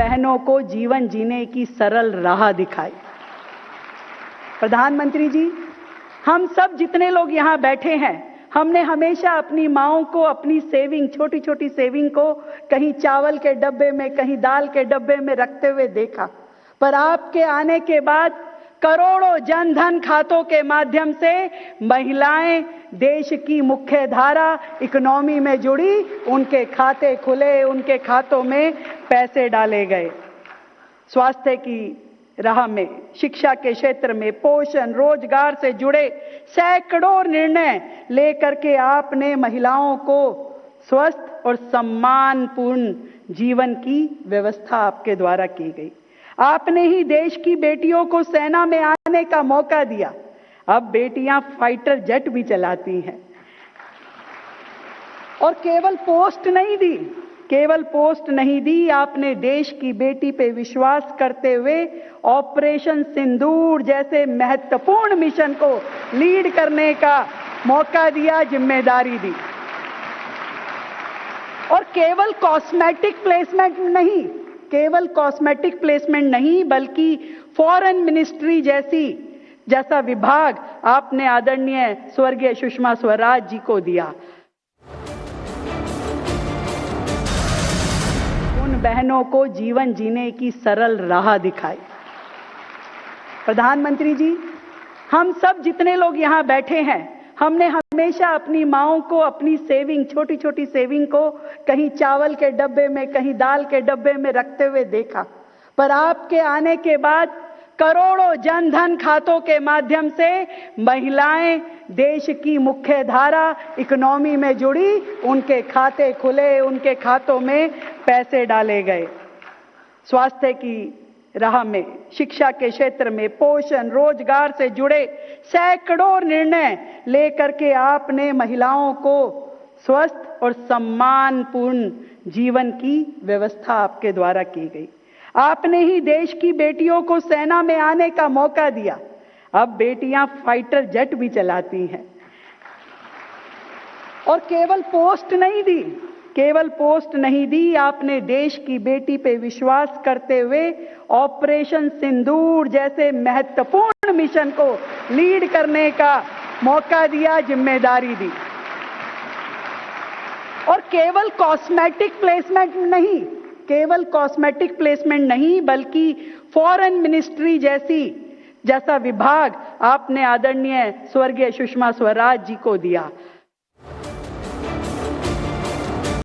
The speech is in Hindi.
बहनों को जीवन जीने की सरल राह दिखाई। प्रधानमंत्री जी, हम सब जितने लोग यहाँ बैठे हैं, हमने हमेशा अपनी माओं को अपनी सेविंग, छोटी छोटी सेविंग को कहीं चावल के डब्बे में, कहीं दाल के डब्बे में रखते हुए देखा। पर आपके आने के बाद करोड़ों जनधन खातों के माध्यम से महिलाएं देश की मुख्य धारा इकोनॉमी में जुड़ी, उनके खाते खुले, उनके खातों में पैसे डाले गए। स्वास्थ्य की राह में, शिक्षा के क्षेत्र में, पोषण, रोजगार से जुड़े सैकड़ों निर्णय लेकर के आपने महिलाओं को स्वस्थ और सम्मानपूर्ण जीवन की व्यवस्था आपके द्वारा की गई। आपने ही देश की बेटियों को सेना में आने का मौका दिया। अब बेटियां फाइटर जेट भी चलाती हैं। और केवल पोस्ट नहीं दी, आपने देश की बेटी पे विश्वास करते हुए ऑपरेशन सिंदूर जैसे महत्वपूर्ण मिशन को लीड करने का मौका दिया, जिम्मेदारी दी। और केवल कॉस्मेटिक प्लेसमेंट नहीं, बल्कि फॉरेन मिनिस्ट्री जैसा विभाग आपने आदरणीय स्वर्गीय सुषमा स्वराज जी को दिया। उन बहनों को जीवन जीने की सरल राह दिखाई। प्रधानमंत्री जी, हम सब जितने लोग यहाँ बैठे हैं, हमने हमेशा अपनी माओं को अपनी सेविंग, छोटी छोटी सेविंग को कहीं चावल के डब्बे में, कहीं दाल के डब्बे में रखते हुए देखा। पर आपके आने के बाद करोड़ों जनधन खातों के माध्यम से महिलाएं देश की मुख्य धारा इकोनॉमी में जुड़ी, उनके खाते खुले, उनके खातों में पैसे डाले गए। स्वास्थ्य की राह में, शिक्षा के क्षेत्र में, पोषण, रोजगार से जुड़े सैकड़ों निर्णय लेकर के आपने महिलाओं को स्वस्थ और सम्मानपूर्ण जीवन की व्यवस्था आपके द्वारा की गई। आपने ही देश की बेटियों को सेना में आने का मौका दिया। अब बेटियां फाइटर जेट भी चलाती हैं। और केवल पोस्ट नहीं दी, आपने देश की बेटी पे विश्वास करते हुए ऑपरेशन सिंदूर जैसे महत्वपूर्ण मिशन को लीड करने का मौका दिया, जिम्मेदारी दी। और केवल कॉस्मेटिक प्लेसमेंट नहीं, बल्कि फॉरेन मिनिस्ट्री जैसा विभाग आपने आदरणीय स्वर्गीय सुषमा स्वराज जी को दिया।